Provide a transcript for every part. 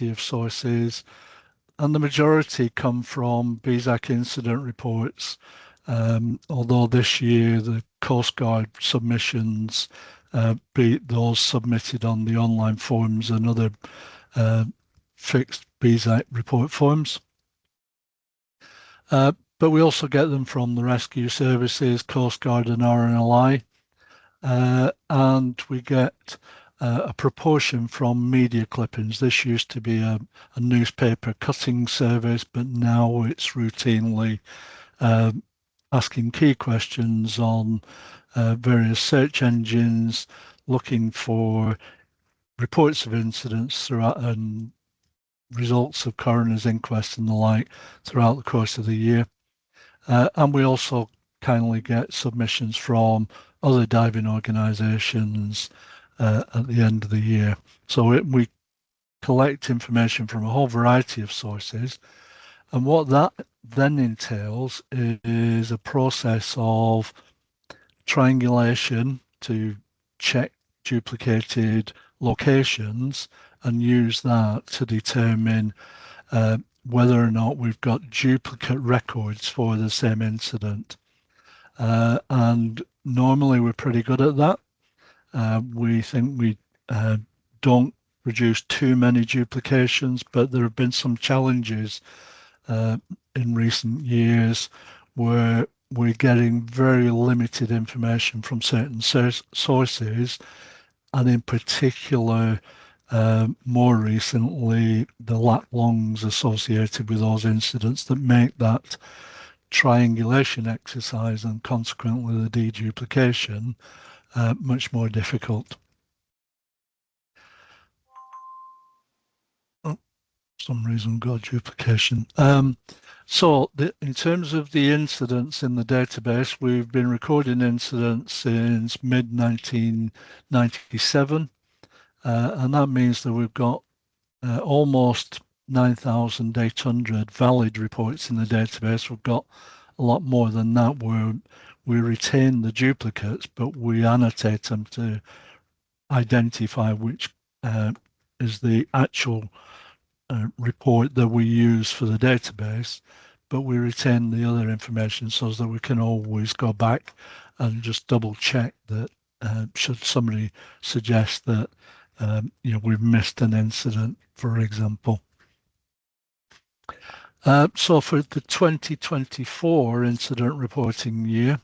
variety of sources, and the majority come from BSAC incident reports. Although this year the Coast Guard submissions, be those submitted on the online forms and other fixed BSAC report forms. But we also get them from the rescue services, Coast Guard and RNLI, and we get a proportion from media clippings. This used to be a newspaper cutting service, but now it's routinely asking key questions on various search engines, looking for reports of incidents throughout and results of coroner's inquest and the like throughout the course of the year. And we also kindly get submissions from other diving organisations at the end of the year. So we collect information from a whole variety of sources. And what that then entails is a process of triangulation to check duplicated locations and use that to determine whether or not we've got duplicate records for the same incident. And normally we're pretty good at that. We think we don't produce too many duplications, but there have been some challenges in recent years where we're getting very limited information from certain sources, and in particular, more recently, the lat longs associated with those incidents that make that triangulation exercise and consequently the deduplication much more difficult. Oh, for some reason got duplication. So in terms of the incidents in the database, we've been recording incidents since mid-1997, and that means that we've got almost 9,800 valid reports in the database. We've got a lot more than that where we retain the duplicates, but we annotate them to identify which is the actual report that we use for the database, but we retain the other information so that we can always go back and just double check that should somebody suggest that we've missed an incident, for example. So for the 2024 incident reporting year,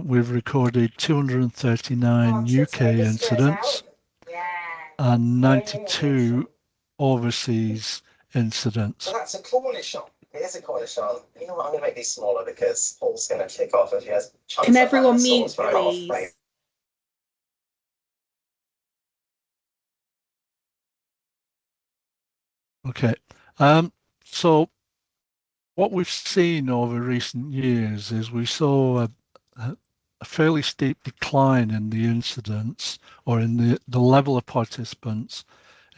we've recorded 239 UK incidents and 92 overseas incidents. So that's a corner shot. Here's a corner shot. You know what? I'm going to make these smaller because Paul's going to kick off if he has chunks. Can everyone mute, please? Okay. So what we've seen over recent years is we saw a fairly steep decline in the incidents or in the level of participants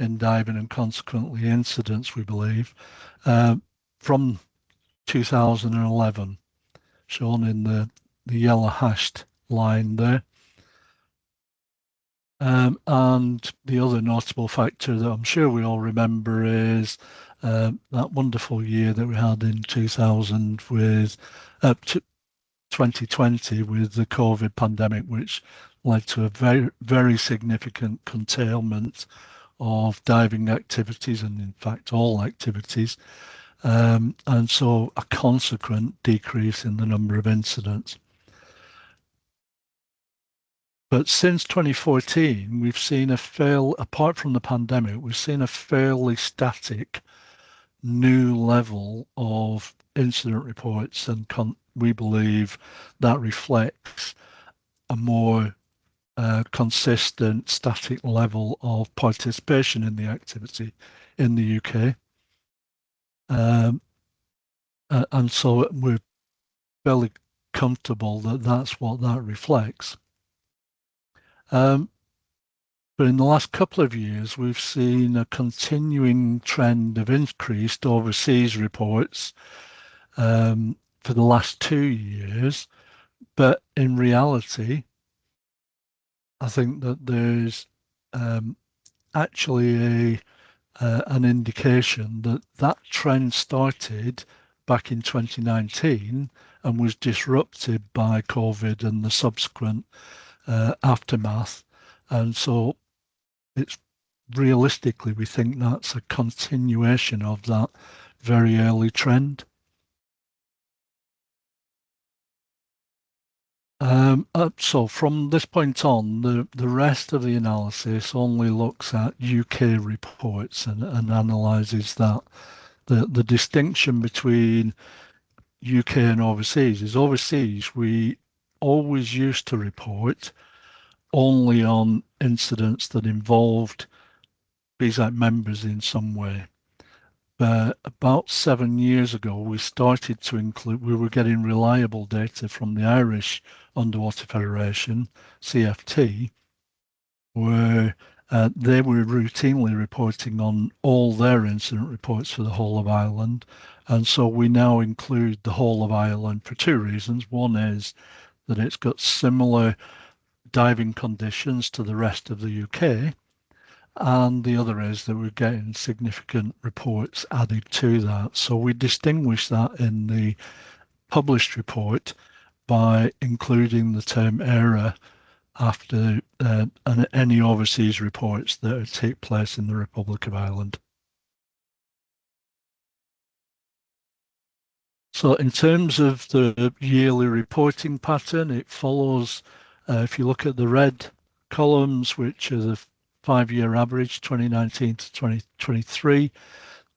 in diving and consequently incidents, we believe, from 2011, shown in the yellow hashed line there. And the other notable factor that I'm sure we all remember is that wonderful year that we had in 2000 with 2020 with the COVID pandemic, which led to a very, very significant curtailment of diving activities and in fact all activities, and so a consequent decrease in the number of incidents. But since 2014, we've seen apart from the pandemic, we've seen a fairly static new level of incident reports, and we believe that reflects a more consistent static level of participation in the activity in the UK. And so we're fairly comfortable that that's what that reflects. But in the last couple of years, we've seen a continuing trend of increased overseas reports for the last 2 years. But in reality, I think that there's actually an indication that that trend started back in 2019 and was disrupted by COVID and the subsequent aftermath. And so it's realistically, we think that's a continuation of that very early trend. So from this point on, the rest of the analysis only looks at UK reports and analyses that. The distinction between UK and overseas is overseas, we always used to report only on incidents that involved BSAC members in some way. But about 7 years ago, we started to include, we were getting reliable data from the Irish Underwater Federation, CFT, where they were routinely reporting on all their incident reports for the whole of Ireland. And so we now include the whole of Ireland for two reasons. One is that it's got similar diving conditions to the rest of the UK. And the other is that we're getting significant reports added to that. So we distinguish that in the published report by including the term error after any overseas reports that take place in the Republic of Ireland. So in terms of the yearly reporting pattern, it follows, if you look at the red columns, which are the 5-year average, 2019 to 2023,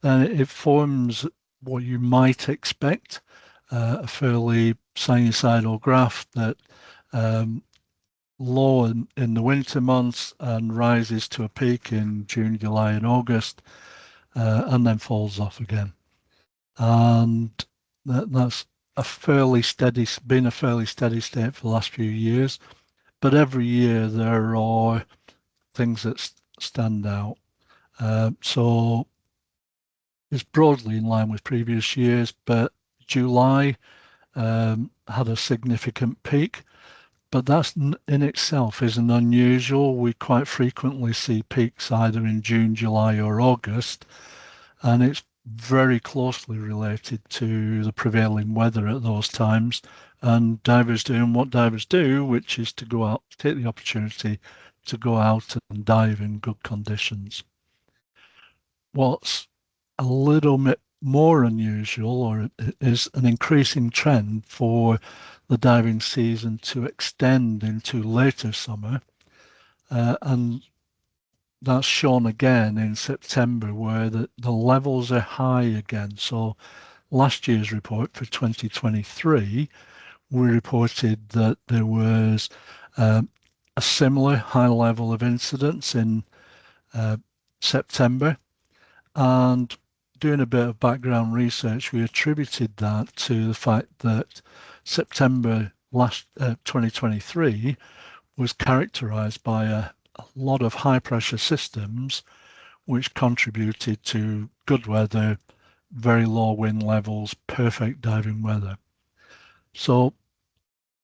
then it forms what you might expect, a fairly sinusoidal graph that low in the winter months and rises to a peak in June, July, and August, and then falls off again. And that's been a fairly steady state for the last few years. But every year there are things that stand out. So it's broadly in line with previous years, but July had a significant peak. But that in itself isn't unusual. We quite frequently see peaks either in June, July, or August, and it's very closely related to the prevailing weather at those times and divers doing what divers do, which is to go out, take the opportunity to go out and dive in good conditions. What's a little bit more unusual or is an increasing trend for the diving season to extend into later summer. And that's shown again in September where the levels are high again. So last year's report for 2023, we reported that there was a similar high level of incidents in September. And doing a bit of background research, we attributed that to the fact that September 2023 was characterized by a lot of high pressure systems, which contributed to good weather, very low wind levels, perfect diving weather. So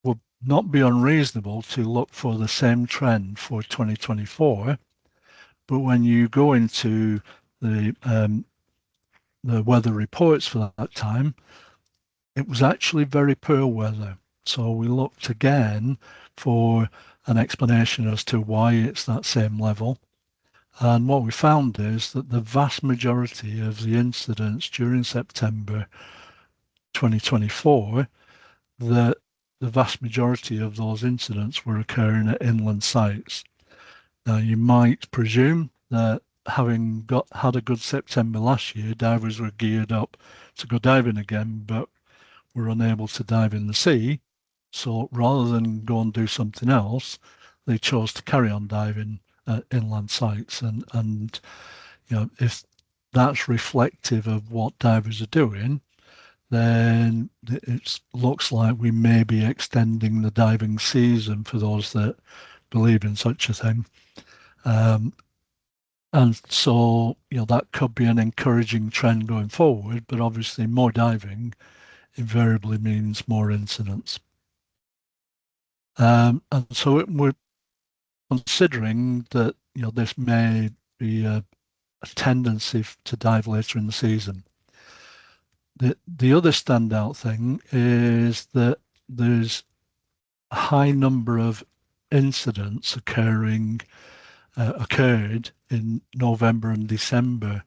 would not be unreasonable to look for the same trend for 2024. But when you go into the weather reports for that time, it was actually very poor weather. So we looked again for an explanation as to why it's that same level. And what we found is that the vast majority of the incidents during September 2024, the vast majority of those incidents were occurring at inland sites. Now, you might presume that having had a good September last year, divers were geared up to go diving again, but were unable to dive in the sea. So rather than go and do something else, they chose to carry on diving at inland sites. And if that's reflective of what divers are doing, then it looks like we may be extending the diving season for those that believe in such a thing. And so, that could be an encouraging trend going forward, but obviously more diving invariably means more incidents. And so we're considering that, this may be a tendency to dive later in the season. The other standout thing is that there's a high number of incidents occurred in November and December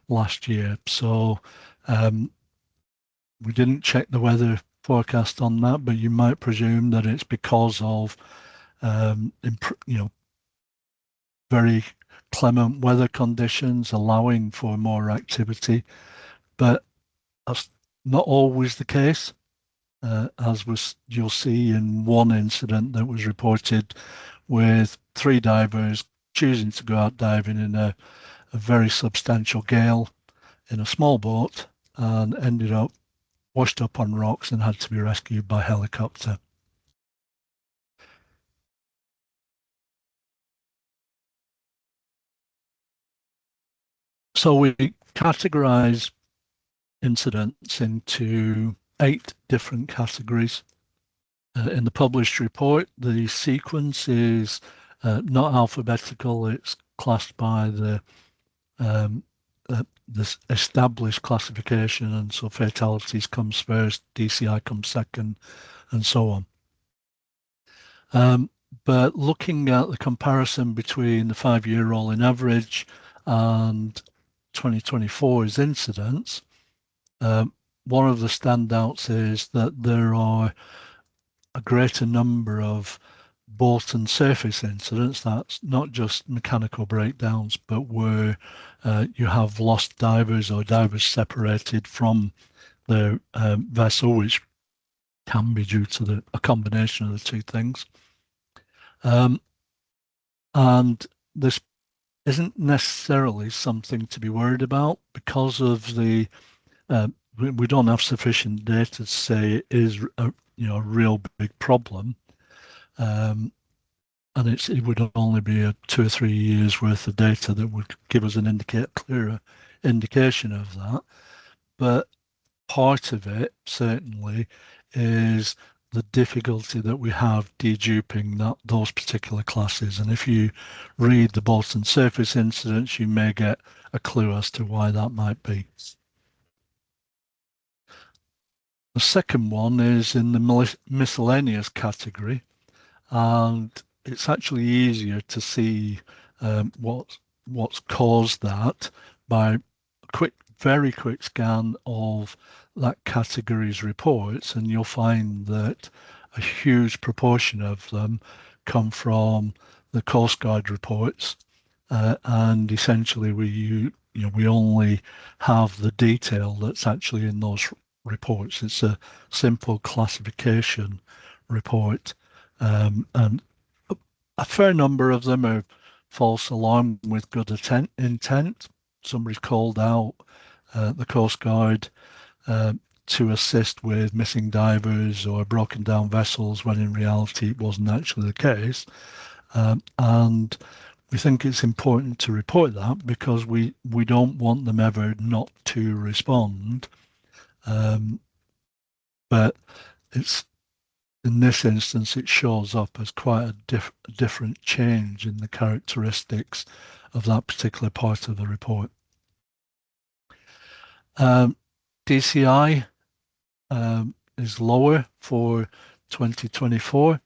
last year. So we didn't check the weather forecast on that, but you might presume that it's because of very clement weather conditions allowing for more activity, but that's not always the case. You'll see in one incident that was reported with 3 divers choosing to go out diving in a very substantial gale in a small boat and ended up washed up on rocks and had to be rescued by helicopter. So we categorize incidents into 8 different categories. In the published report, the sequence is not alphabetical. It's classed by this established classification, and so fatalities comes first, DCI comes second, and so on. But looking at the comparison between the 5-year rolling average and 2024's incidents, one of the standouts is that there are a greater number of bolt and surface incidents. That's not just mechanical breakdowns, but where you have lost divers or divers separated from the vessel, which can be due to a combination of the two things. And this isn't necessarily something to be worried about because of the we don't have sufficient data to say it is a real big problem, and it would only be a 2 or 3 years worth of data that would give us an clearer indication of that. But part of it certainly is the difficulty that we have deduping those particular classes. And if you read the bolt and surface incidents, you may get a clue as to why that might be. The second one is in the miscellaneous category, and it's actually easier to see what's caused that by a very quick scan of that category's reports, and you'll find that a huge proportion of them come from the Coast Guard reports, and essentially we only have the detail that's actually in those reports. It's a simple classification report, and a fair number of them are false alarm with good intent. Somebody's called out the Coast Guard to assist with missing divers or broken down vessels, when in reality it wasn't actually the case. And we think it's important to report that because we don't want them ever not to respond. But in this instance, it shows up as quite a different change in the characteristics of that particular part of the report. DCI is lower for 2024,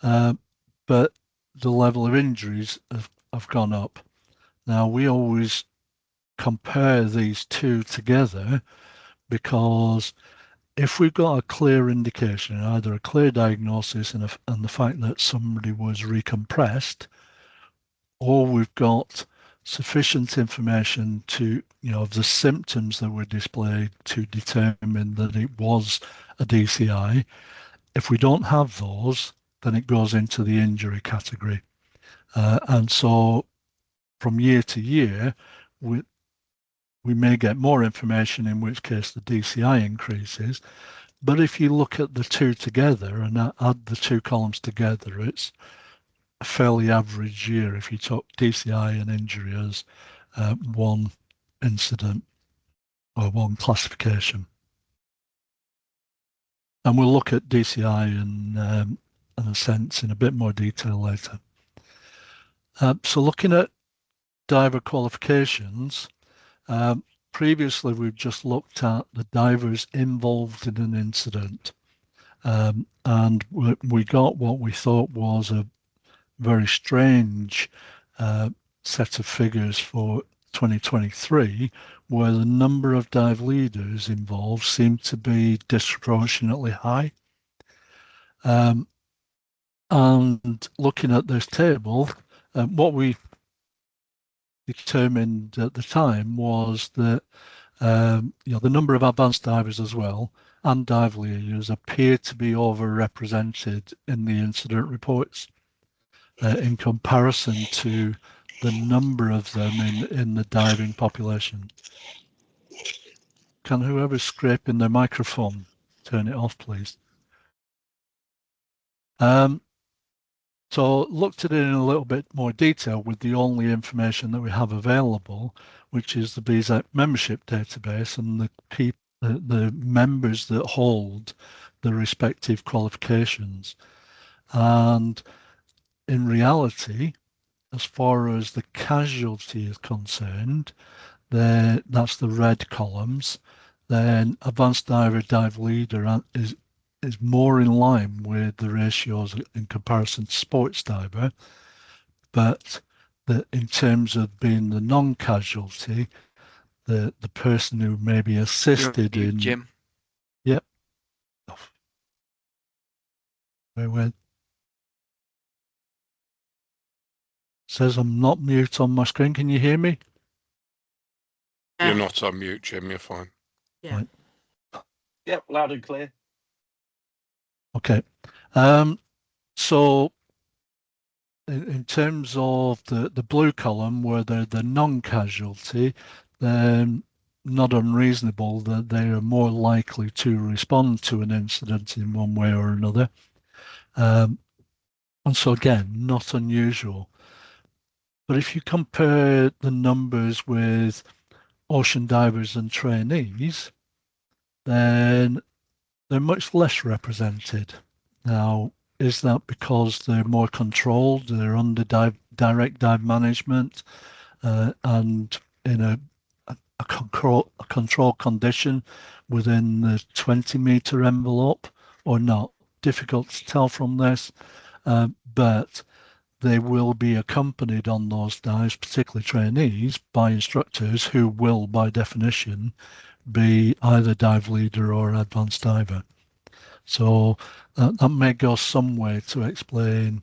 but the level of injuries have gone up. Now, we always compare these two together because if we've got a clear indication, either a clear diagnosis and the fact that somebody was recompressed, or we've got sufficient information of the symptoms that were displayed to determine that it was a DCI. If we don't have those, then it goes into the injury category. And so from year to year, we may get more information, in which case the DCI increases. But if you look at the two together and add the two columns together, it's a fairly average year if you took DCI and injury as one incident or one classification. And we'll look at DCI in a sense in a bit more detail later. So looking at diver qualifications, previously we've just looked at the divers involved in an incident, and we got what we thought was a very strange set of figures for 2023, where the number of dive leaders involved seemed to be disproportionately high. And looking at this table, what we determined at the time was that the number of advanced divers as well and dive leaders appear to be overrepresented in the incident reports in comparison to the number of them in the diving population. Can whoever's scraping their microphone turn it off, please? So looked at it in a little bit more detail with the only information that we have available, which is the BSAC membership database and the members that hold the respective qualifications. And in reality, as far as the casualty is concerned, that's the red columns. Then advanced diver, dive leader is more in line with the ratios in comparison to sports diver, but in terms of being the non-casualty, the person who may be assisted in Jim. Yep. Where says I'm not mute on my screen. Can you hear me? You're not on mute, Jim. You're fine. Yeah. Right. Yep, loud and clear. Okay. So in terms of the blue column, where they're the non-casualty, then not unreasonable that they are more likely to respond to an incident in one way or another. And so again, not unusual. But if you compare the numbers with ocean divers and trainees, then they're much less represented. Now, is that because they're more controlled, they're under direct dive management, and in a control condition within the 20-meter envelope or not? Difficult to tell from this, but they will be accompanied on those dives, particularly trainees, by instructors who will, by definition, be either dive leader or advanced diver. So that may go some way to explain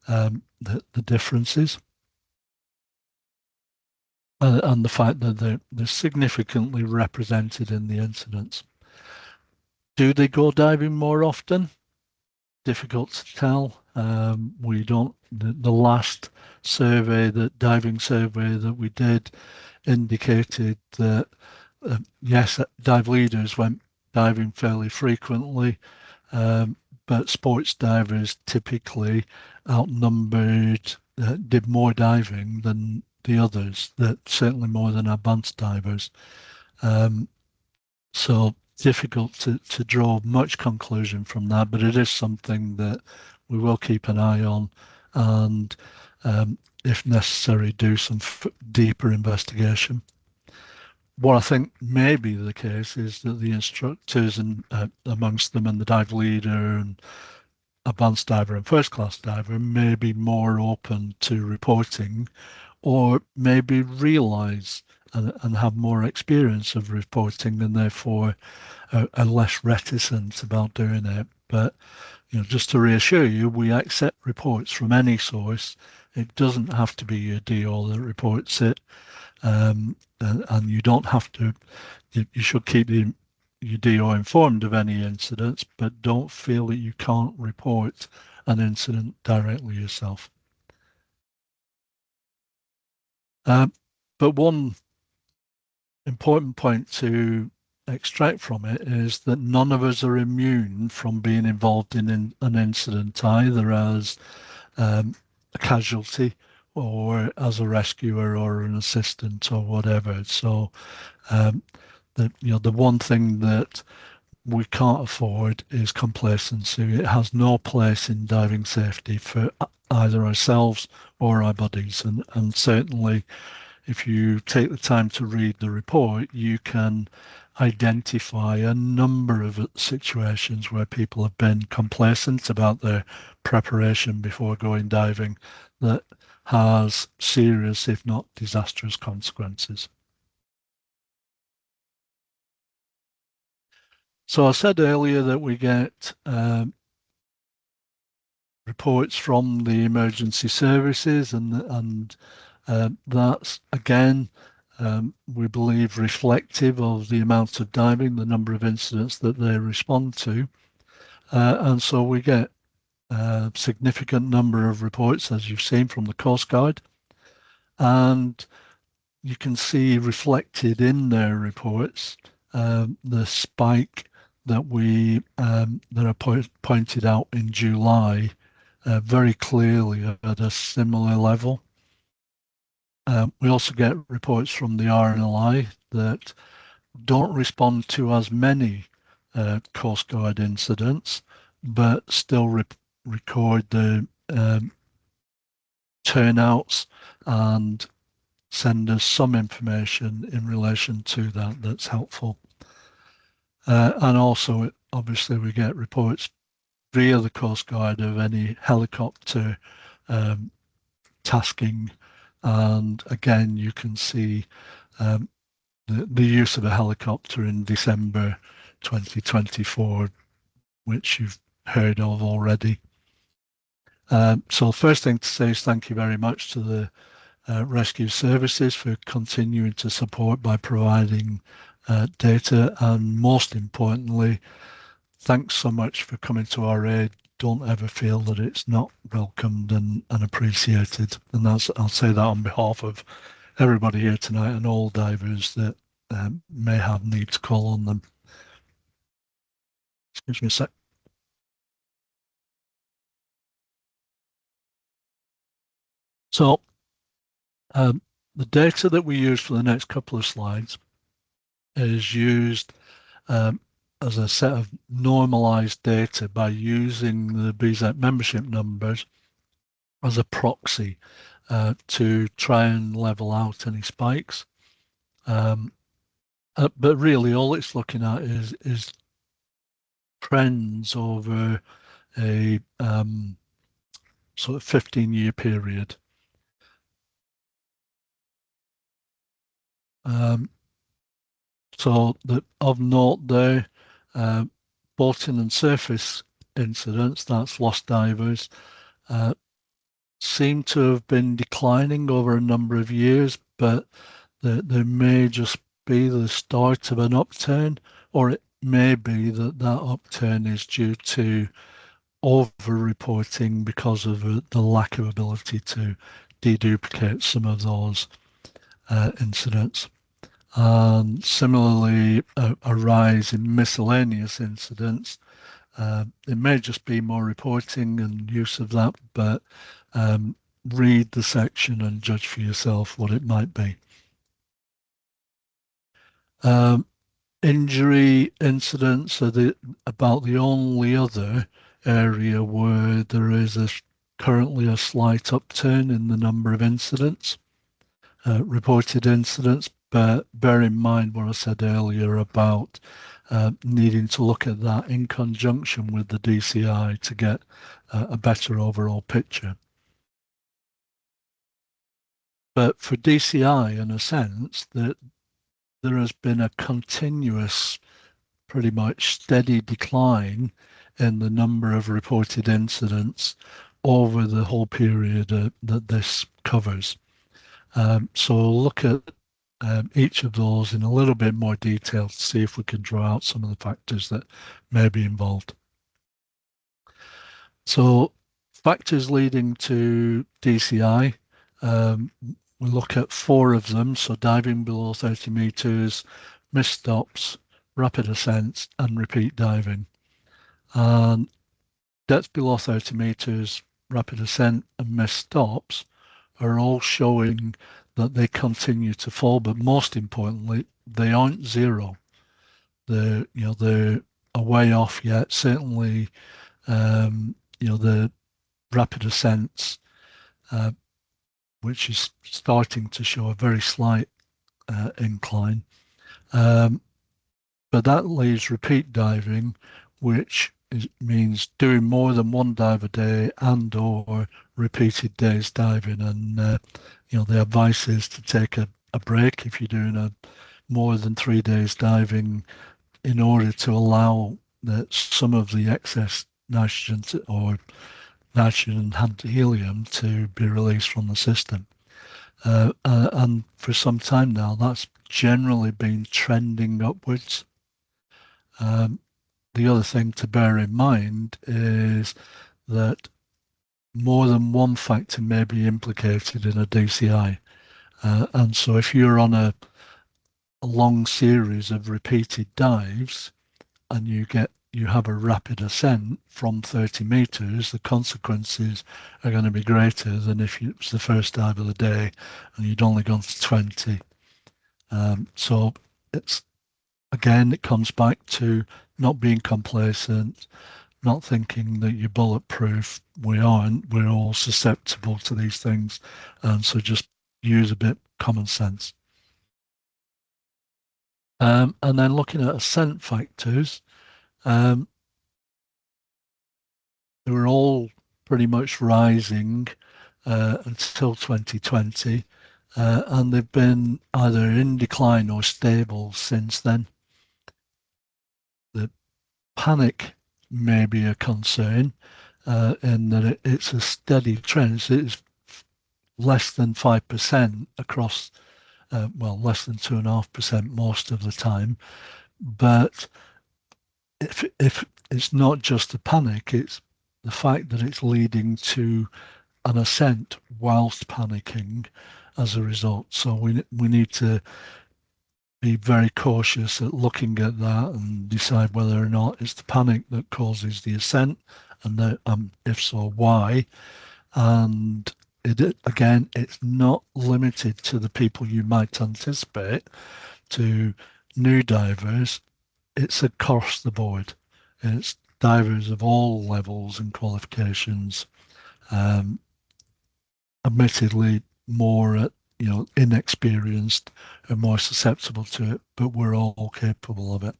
the differences and the fact that they're significantly represented in the incidents. Do they go diving more often? Difficult to tell. We don't. The last diving survey that we did indicated that yes, dive leaders went diving fairly frequently, but sports divers typically outnumbered, did more diving than the others, that certainly more than advanced divers. So difficult to draw much conclusion from that, but it is something that we will keep an eye on and, if necessary, do some deeper investigation. What I think may be the case is that the instructors and amongst them and the dive leader and advanced diver and first class diver may be more open to reporting, or maybe realise and have more experience of reporting and therefore are less reticent about doing it. But just to reassure you, we accept reports from any source. It doesn't have to be your DO that reports it, and you don't have to. You should keep your DO informed of any incidents, but don't feel that you can't report an incident directly yourself. But one important point to extract from it is that none of us are immune from being involved in an incident, either as a casualty or as a rescuer or an assistant or whatever. So the one thing that we can't afford is complacency. It has no place in diving safety for either ourselves or our buddies, and certainly if you take the time to read the report, you can identify a number of situations where people have been complacent about their preparation before going diving that has serious, if not disastrous, consequences. So I said earlier that we get reports from the emergency services, and that's again, we believe, reflective of the amount of diving, the number of incidents that they respond to. And so we get a significant number of reports, as you've seen, from the Coast Guard. And you can see reflected in their reports the spike that are pointed out in July very clearly at a similar level. We also get reports from the RNLI that don't respond to as many Coast Guard incidents, but still record the turnouts and send us some information in relation to that that's helpful. And also, obviously, we get reports via the Coast Guard of any helicopter tasking. And again, you can see the use of a helicopter in December 2024, which you've heard of already. So first thing to say is thank you very much to the rescue services for continuing to support by providing data, and most importantly, thanks so much for coming to our aid. Don't ever feel that it's not welcomed and appreciated. And I'll say that on behalf of everybody here tonight and all divers that may have need to call on them. Excuse me a sec. So the data that we use for the next couple of slides is used as a set of normalized data by using the BSAC membership numbers as a proxy to try and level out any spikes. But really all it's looking at is trends over a sort of 15-year period. So of note there, boating and surface incidents, that's lost divers, seem to have been declining over a number of years, but there may just be the start of an upturn, or it may be that upturn is due to over-reporting because of the lack of ability to deduplicate some of those incidents. And similarly, a rise in miscellaneous incidents. It may just be more reporting and use of that, but read the section and judge for yourself what it might be. Injury incidents are about the only other area where there is currently a slight upturn in the number of incidents, reported incidents, but bear in mind what I said earlier about needing to look at that in conjunction with the DCI to get a better overall picture. But for DCI, in a sense, that there has been a continuous, pretty much steady decline in the number of reported incidents over the whole period that this covers. So we'll look at each of those in a little bit more detail to see if we can draw out some of the factors that may be involved. So factors leading to DCI, we look at 4 of them. So diving below 30 meters, missed stops, rapid ascents, and repeat diving. And depth below 30 meters, rapid ascent, and missed stops are all showing that they continue to fall, but most importantly, they aren't zero. They're a way off yet. Certainly, the rapid ascents which is starting to show a very slight incline. But that leaves repeat diving, which means doing more than one dive a day and or repeated days diving. And the advice is to take a break if you're doing more than 3 days diving, in order to allow that some of the excess nitrogen or nitrogen and helium to be released from the system. And for some time now, that's generally been trending upwards. The other thing to bear in mind is that more than one factor may be implicated in a DCI. And so if you're on a long series of repeated dives and you have a rapid ascent from 30 meters, the consequences are going to be greater than if it was the first dive of the day and you'd only gone to 20. So it comes back to not being complacent, not thinking that you're bulletproof. We aren't. We're all susceptible to these things. And so just use a bit common sense. And then looking at ascent factors, they were all pretty much rising until 2020. And they've been either in decline or stable since then. The panic may be a concern in that it's a steady trend. So it's less than 5% across, less than 2.5% most of the time. But if it's not just a panic, it's the fact that it's leading to an ascent whilst panicking as a result. So we need to be very cautious at looking at that and decide whether or not it's the panic that causes the ascent, and if so, why. And it's not limited to the people you might anticipate, to new divers. It's across the board. It's divers of all levels and qualifications. Admittedly, more inexperienced and more susceptible to it, but we're all capable of it.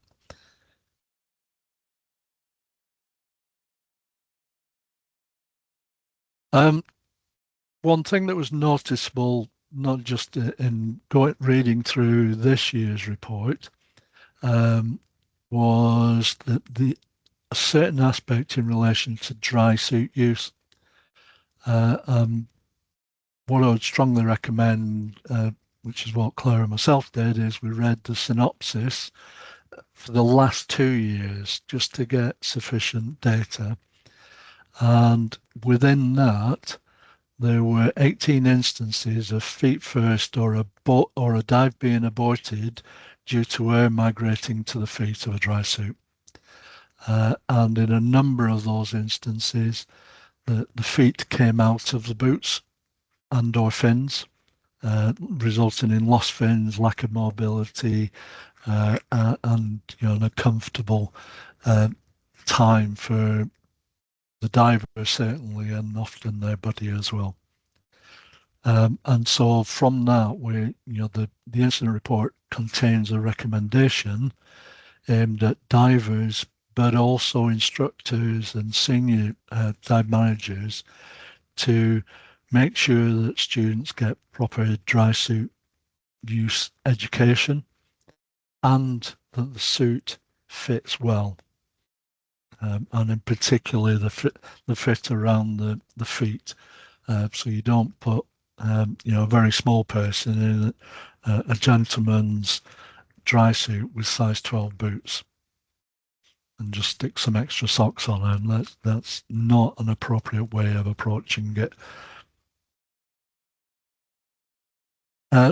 One thing that was noticeable, not just in reading through this year's report, was that a certain aspect in relation to dry suit use. What I would strongly recommend, which is what Claire and myself did, is we read the synopsis for the last 2 years just to get sufficient data. And within that, there were 18 instances of feet first or a dive being aborted due to air migrating to the feet of a dry suit. And in a number of those instances, the feet came out of the boots and or fins, resulting in lost fins, lack of mobility, and a comfortable time for the diver certainly, and often their buddy as well. And so from that, the incident report contains a recommendation aimed at divers, but also instructors and senior dive managers, to make sure that students get proper dry suit use education and that the suit fits well. And in particular, the fit around the feet. So you don't put a very small person in a gentleman's dry suit with size 12 boots and just stick some extra socks on them. That's not an appropriate way of approaching it.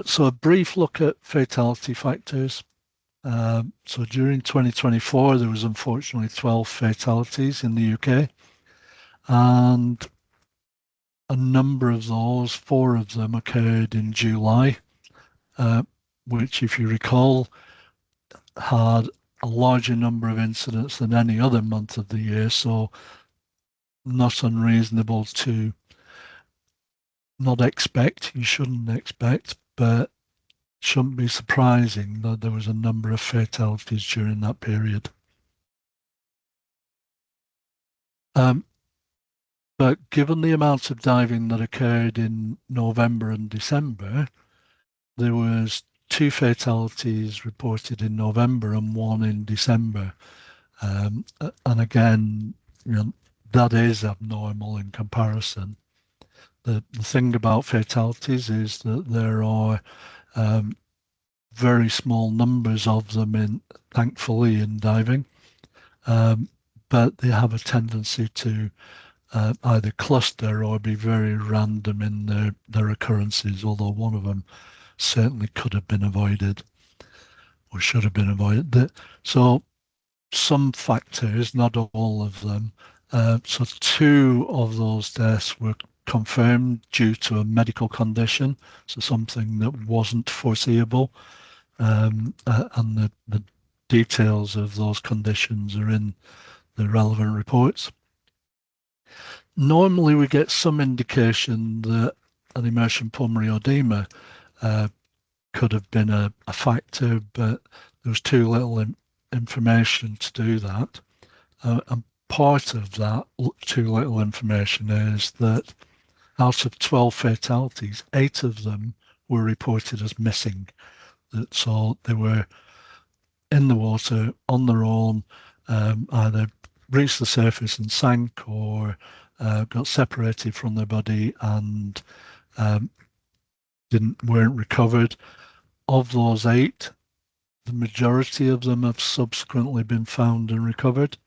So a brief look at fatality factors. So during 2024, there was unfortunately 12 fatalities in the UK, and a number of those, 4 of them, occurred in July, which, if you recall, had a larger number of incidents than any other month of the year, so not unreasonable to not expect, you shouldn't expect, but shouldn't be surprising that there was a number of fatalities during that period. But given the amount of diving that occurred in November and December, there was 2 fatalities reported in November and 1 in December. And again, that is abnormal in comparison. The thing about fatalities is that there are very small numbers of them, thankfully, in diving, but they have a tendency to either cluster or be very random in their occurrences, although one of them certainly could have been avoided or should have been avoided. So some factors, not all of them. So 2 of those deaths were confirmed due to a medical condition, so something that wasn't foreseeable. And the details of those conditions are in the relevant reports. Normally we get some indication that an immersion pulmonary oedema could have been a factor, but there was too little information to do that. And part of that too little information is that out of 12 fatalities, 8 of them were reported as missing. So they were in the water on their own, either reached the surface and sank or got separated from their body and weren't recovered. Of those 8, the majority of them have subsequently been found and recovered,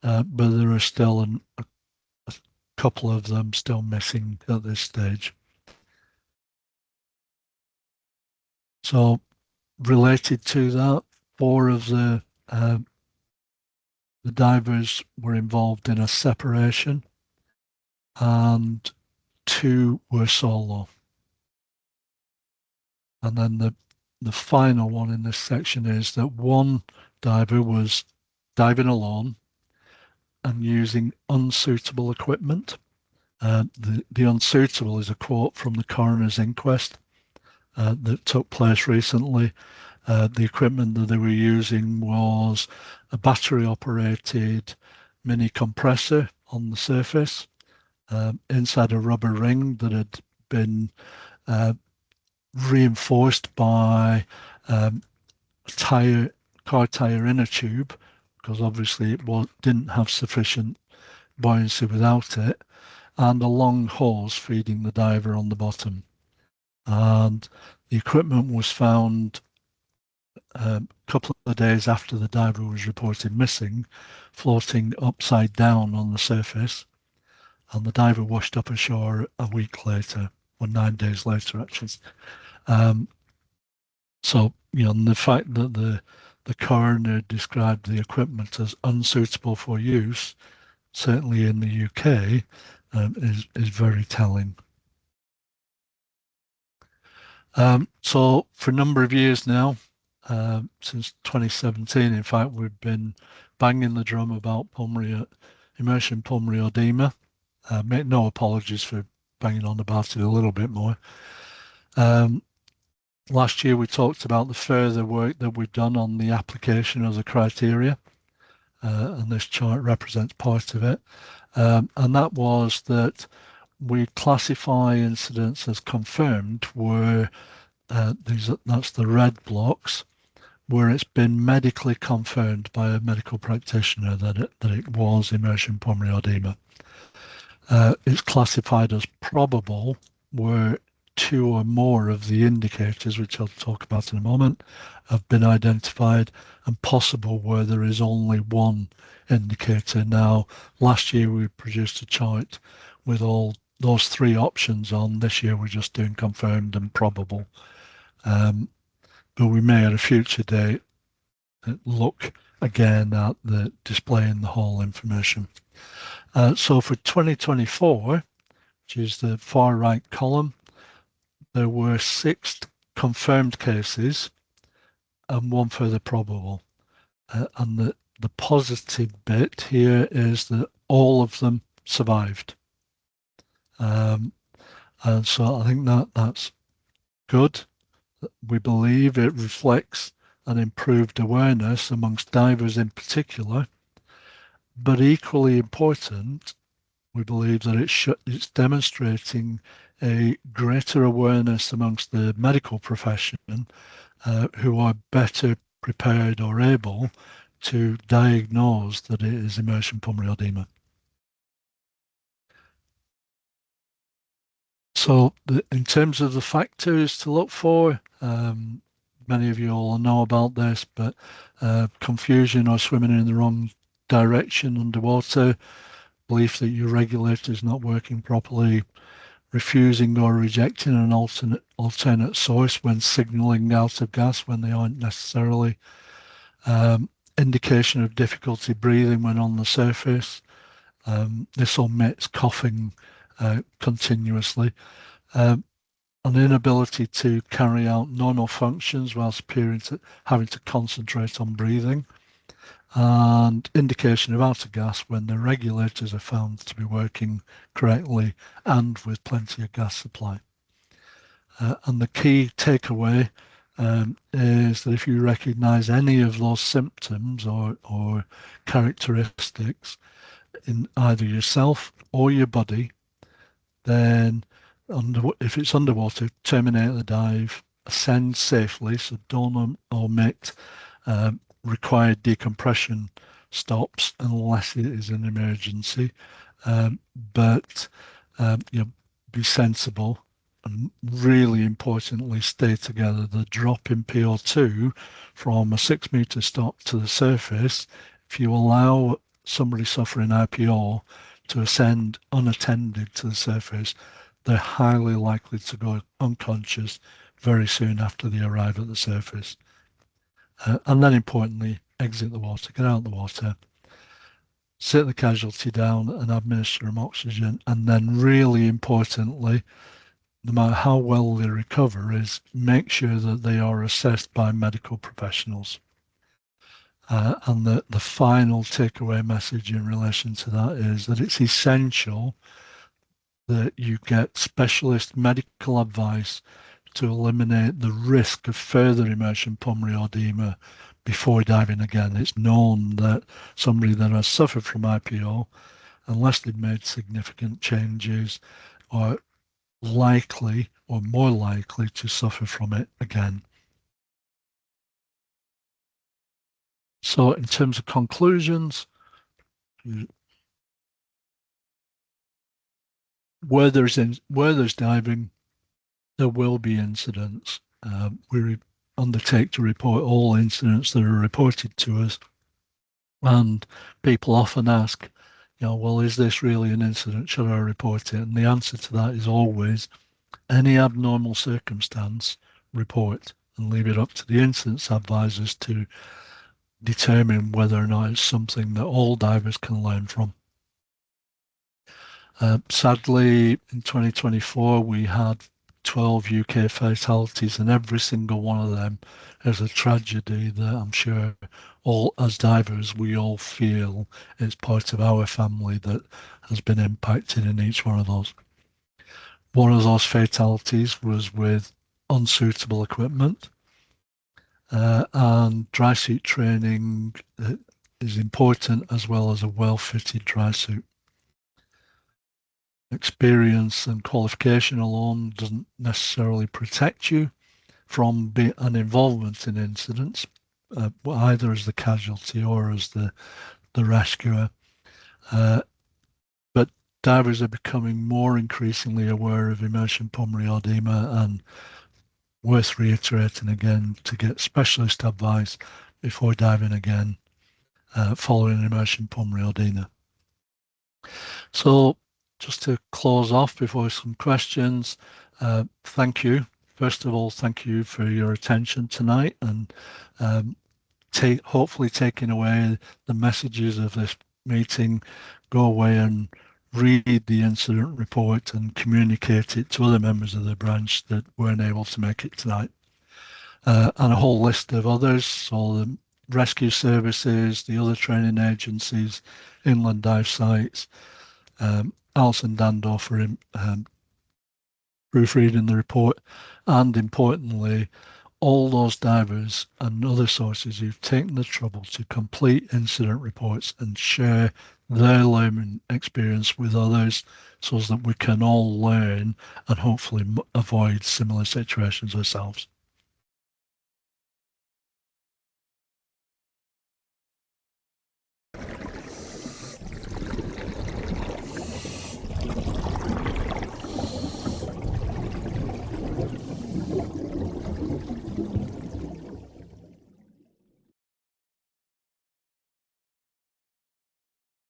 but there are still a couple of them still missing at this stage. So related to that, 4 of the divers were involved in a separation and 2 were solo. And then the final one in this section is that 1 diver was diving alone and using unsuitable equipment. The unsuitable is a quote from the coroner's inquest that took place recently. The equipment that they were using was a battery-operated mini compressor on the surface inside a rubber ring that had been reinforced by a car tire inner tube, because obviously it didn't have sufficient buoyancy without it, and a long hose feeding the diver on the bottom. And the equipment was found a couple of days after the diver was reported missing, floating upside down on the surface, and the diver washed up ashore a week later, or 9 days later actually. So, the fact that the coroner described the equipment as unsuitable for use, certainly in the UK, is very telling. So for a number of years now, since 2017, in fact, we've been banging the drum about immersion pulmonary oedema. Make no apologies for banging on about it a little bit more. Last year we talked about the further work that we've done on the application of the criteria, and this chart represents part of it. And that was that we classify incidents as confirmed where that's the red blocks, where it's been medically confirmed by a medical practitioner that it was immersion pulmonary oedema. It's classified as probable where 2 or more of the indicators, which I'll talk about in a moment, have been identified, and possible where there is only 1 indicator. Now, last year we produced a chart with all those 3 options on. This year we're just doing confirmed and probable. But we may at a future date look again at the displaying the whole information. So for 2024, which is the far right column, there were 6 confirmed cases and 1 further probable. And the positive bit here is that all of them survived. And And so I think that's good. We believe it reflects an improved awareness amongst divers in particular, but equally important, we believe that it's demonstrating a greater awareness amongst the medical profession who are better prepared or able to diagnose that it is immersion pulmonary edema. So in terms of the factors to look for, many of you all know about this, but confusion or swimming in the wrong direction underwater, belief that your regulator is not working properly, refusing or rejecting an alternate source when signaling out of gas when they aren't necessarily, indication of difficulty breathing when on the surface. This omits coughing continuously. An inability to carry out normal functions whilst appearing to having to concentrate on breathing, and indication of out of gas when the regulators are found to be working correctly and with plenty of gas supply. And the key takeaway is that if you recognise any of those symptoms or characteristics in either yourself or your body, then if it's underwater, terminate the dive, ascend safely, so don't omit required decompression stops unless it is an emergency, but be sensible, and really importantly, stay together. The drop in PO2 from a 6-meter stop to the surface, if you allow somebody suffering IPO to ascend unattended to the surface, they're highly likely to go unconscious very soon after they arrive at the surface. And then importantly, exit the water, get out of the water, sit the casualty down and administer them oxygen. And then really importantly, no matter how well they recover, is make sure that they are assessed by medical professionals. And the final takeaway message in relation to that is that it's essential that you get specialist medical advice to eliminate the risk of further immersion pulmonary edema before diving again. It's known that somebody that has suffered from IPO, unless they've made significant changes, are likely or more likely to suffer from it again. So in terms of conclusions, where there's diving, there will be incidents. We undertake to report all incidents that are reported to us. And people often ask, well, is this really an incident? Should I report it? And the answer to that is always, any abnormal circumstance, report, and leave it up to the incidents advisors to determine whether or not it's something that all divers can learn from. Sadly, in 2024, we had 12 UK fatalities, and every single one of them is a tragedy that I'm sure all, as divers, we all feel is part of our family that has been impacted in each one of those. One of those fatalities was with unsuitable equipment, and dry suit training is important, as well as a well-fitted dry suit. Experience and qualification alone doesn't necessarily protect you from an involvement in incidents, either as the casualty or as the rescuer. But divers are becoming more increasingly aware of immersion pulmonary edema, and worth reiterating again to get specialist advice before diving again following immersion pulmonary edema. So just to close off before some questions, thank you. First of all, thank you for your attention tonight, and hopefully taking away the messages of this meeting. Go away and read the incident report and communicate it to other members of the branch that weren't able to make it tonight. And a whole list of others, so the rescue services, the other training agencies, inland dive sites, Alison Dandorf for proofreading the report, and importantly, all those divers and other sources who've taken the trouble to complete incident reports and share their learning experience with others so that we can all learn and hopefully avoid similar situations ourselves.